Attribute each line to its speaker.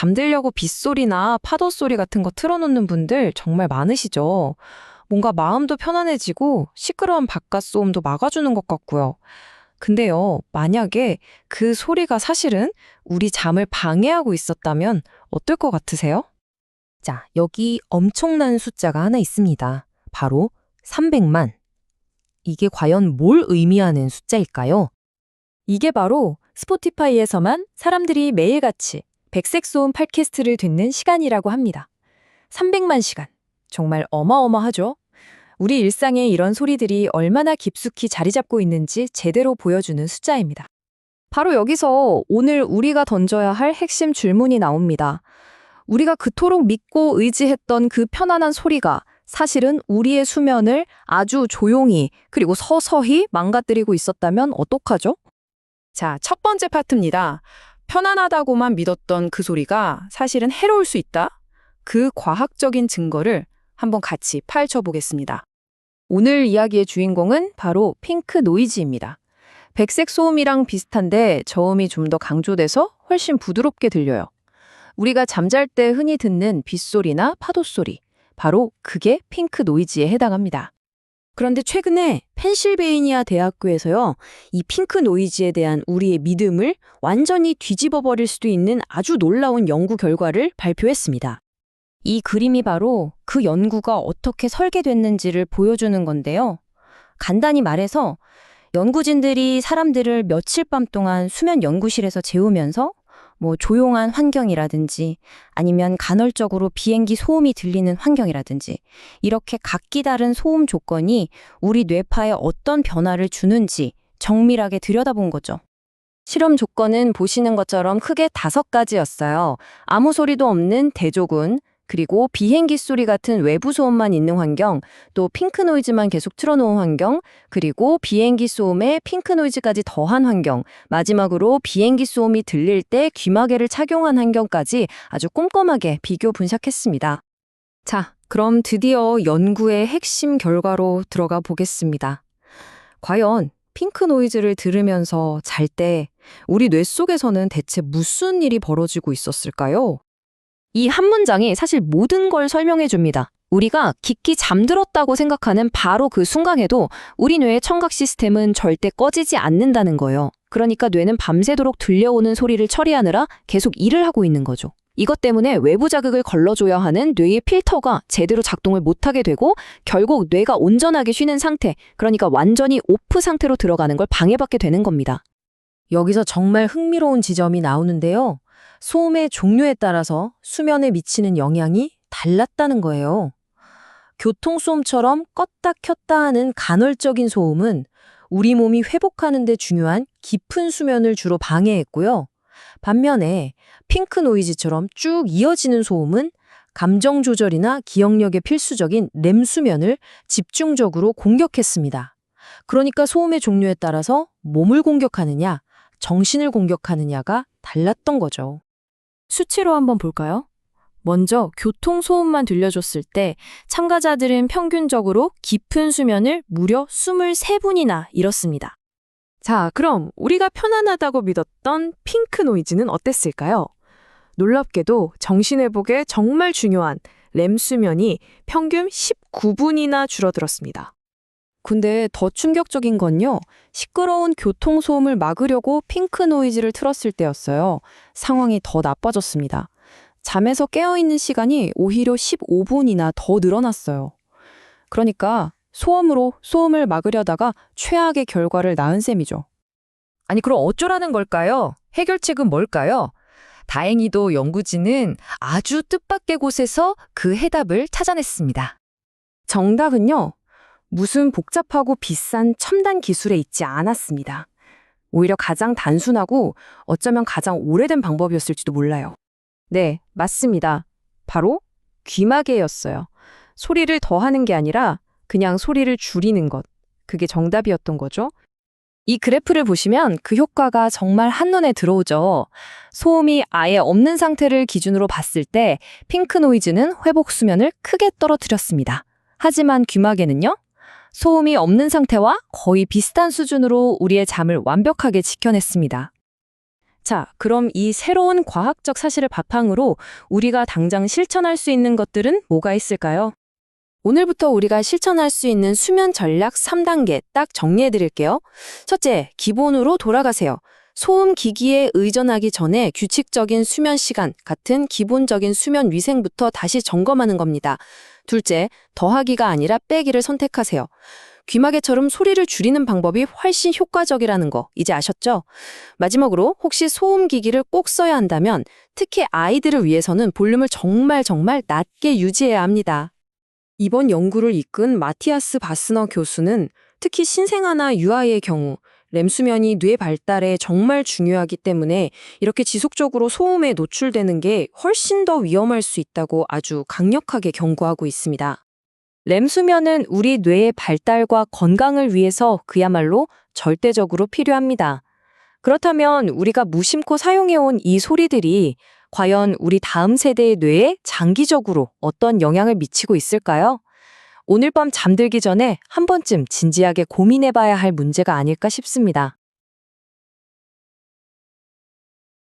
Speaker 1: 잠들려고 빗소리나 파도 소리 같은 거 틀어놓는 분들 정말 많으시죠? 뭔가 마음도 편안해지고 시끄러운 바깥 소음도 막아주는 것 같고요. 근데요, 만약에 그 소리가 사실은 우리 잠을 방해하고 있었다면 어떨 것 같으세요?
Speaker 2: 자, 여기 엄청난 숫자가 하나 있습니다. 바로 300만. 이게 과연 뭘 의미하는 숫자일까요?
Speaker 3: 이게 바로 스포티파이에서만 사람들이 매일같이 백색 소음 팟캐스트를 듣는 시간이라고 합니다. 300만 시간. 정말 어마어마하죠? 우리 일상에 이런 소리들이 얼마나 깊숙이 자리 잡고 있는지 제대로 보여주는 숫자입니다. 바로 여기서 오늘 우리가 던져야 할 핵심 질문이 나옵니다. 우리가 그토록 믿고 의지했던 그 편안한 소리가 사실은 우리의 수면을 아주 조용히 그리고 서서히 망가뜨리고 있었다면 어떡하죠?
Speaker 4: 자, 첫 번째 파트입니다. 편안하다고만 믿었던 그 소리가 사실은 해로울 수 있다? 그 과학적인 증거를 한번 같이 파헤쳐 보겠습니다.
Speaker 3: 오늘 이야기의 주인공은 바로 핑크 노이즈입니다. 백색 소음이랑 비슷한데 저음이 좀 더 강조돼서 훨씬 부드럽게 들려요. 우리가 잠잘 때 흔히 듣는 빗소리나 파도소리, 바로 그게 핑크 노이즈에 해당합니다. 그런데 최근에 펜실베이니아 대학교에서요, 이 핑크 노이즈에 대한 우리의 믿음을 완전히 뒤집어 버릴 수도 있는 아주 놀라운 연구 결과를 발표했습니다. 이 그림이 바로 그 연구가 어떻게 설계됐는지를 보여주는 건데요. 간단히 말해서 연구진들이 사람들을 며칠 밤 동안 수면 연구실에서 재우면서 조용한 환경이라든지 아니면 간헐적으로 비행기 소음이 들리는 환경이라든지 이렇게 각기 다른 소음 조건이 우리 뇌파에 어떤 변화를 주는지 정밀하게 들여다본 거죠. 실험 조건은 보시는 것처럼 크게 5가지였어요. 아무 소리도 없는 대조군, 그리고 비행기 소리 같은 외부 소음만 있는 환경, 또 핑크 노이즈만 계속 틀어놓은 환경, 그리고 비행기 소음에 핑크 노이즈까지 더한 환경, 마지막으로 비행기 소음이 들릴 때 귀마개를 착용한 환경까지 아주 꼼꼼하게 비교 분석했습니다. 자, 그럼 드디어 연구의 핵심 결과로 들어가 보겠습니다. 과연 핑크 노이즈를 들으면서 잘 때 우리 뇌 속에서는 대체 무슨 일이 벌어지고 있었을까요? 이 한 문장이 사실 모든 걸 설명해 줍니다. 우리가 깊이 잠들었다고 생각하는 바로 그 순간에도 우리 뇌의 청각 시스템은 절대 꺼지지 않는다는 거예요. 그러니까 뇌는 밤새도록 들려오는 소리를 처리하느라 계속 일을 하고 있는 거죠. 이것 때문에 외부 자극을 걸러줘야 하는 뇌의 필터가 제대로 작동을 못하게 되고 결국 뇌가 온전하게 쉬는 상태, 그러니까 완전히 오프 상태로 들어가는 걸 방해받게 되는 겁니다.
Speaker 2: 여기서 정말 흥미로운 지점이 나오는데요. 소음의 종류에 따라서 수면에 미치는 영향이 달랐다는 거예요. 교통소음처럼 껐다 켰다 하는 간헐적인 소음은 우리 몸이 회복하는 데 중요한 깊은 수면을 주로 방해했고요. 반면에 핑크 노이즈처럼 쭉 이어지는 소음은 감정 조절이나 기억력에 필수적인 렘 수면을 집중적으로 공격했습니다. 그러니까 소음의 종류에 따라서 몸을 공격하느냐, 정신을 공격하느냐가 달랐던 거죠.
Speaker 3: 수치로 한번 볼까요? 먼저 교통소음만 들려줬을 때 참가자들은 평균적으로 깊은 수면을 무려 23분이나 잃었습니다. 자, 그럼 우리가 편안하다고 믿었던 핑크 노이즈는 어땠을까요? 놀랍게도 정신회복에 정말 중요한 렘 수면이 평균 19분이나 줄어들었습니다. 근데 더 충격적인 건요, 시끄러운 교통소음을 막으려고 핑크 노이즈를 틀었을 때였어요. 상황이 더 나빠졌습니다. 잠에서 깨어있는 시간이 오히려 15분이나 더 늘어났어요. 그러니까 소음으로 소음을 막으려다가 최악의 결과를 낳은 셈이죠.
Speaker 5: 아니, 그럼 어쩌라는 걸까요? 해결책은 뭘까요? 다행히도 연구진은 아주 뜻밖의 곳에서 그 해답을 찾아냈습니다.
Speaker 3: 정답은요, 무슨 복잡하고 비싼 첨단 기술에 있지 않았습니다. 오히려 가장 단순하고 어쩌면 가장 오래된 방법이었을지도 몰라요. 네, 맞습니다. 바로 귀마개였어요. 소리를 더하는 게 아니라 그냥 소리를 줄이는 것. 그게 정답이었던 거죠. 이 그래프를 보시면 그 효과가 정말 한눈에 들어오죠. 소음이 아예 없는 상태를 기준으로 봤을 때 핑크 노이즈는 회복 수면을 크게 떨어뜨렸습니다. 하지만 귀마개는요? 소음이 없는 상태와 거의 비슷한 수준으로 우리의 잠을 완벽하게 지켜냈습니다.
Speaker 2: 자, 그럼 이 새로운 과학적 사실을 바탕으로 우리가 당장 실천할 수 있는 것들은 뭐가 있을까요? 오늘부터 우리가 실천할 수 있는 수면 전략 3단계 딱 정리해 드릴게요. 첫째, 기본으로 돌아가세요. 소음 기기에 의존하기 전에 규칙적인 수면 시간 같은 기본적인 수면 위생부터 다시 점검하는 겁니다. 둘째, 더하기가 아니라 빼기를 선택하세요. 귀마개처럼 소리를 줄이는 방법이 훨씬 효과적이라는 거 이제 아셨죠? 마지막으로 혹시 소음 기기를 꼭 써야 한다면 특히 아이들을 위해서는 볼륨을 정말 낮게 유지해야 합니다. 이번 연구를 이끈 마티아스 바스너 교수는 특히 신생아나 유아의 경우 렘 수면이 뇌 발달에 정말 중요하기 때문에 이렇게 지속적으로 소음에 노출되는 게 훨씬 더 위험할 수 있다고 아주 강력하게 경고하고 있습니다. 렘 수면은 우리 뇌의 발달과 건강을 위해서 그야말로 절대적으로 필요합니다. 그렇다면 우리가 무심코 사용해온 이 소리들이 과연 우리 다음 세대의 뇌에 장기적으로 어떤 영향을 미치고 있을까요? 오늘 밤 잠들기 전에 한 번쯤 진지하게 고민해봐야 할 문제가 아닐까 싶습니다.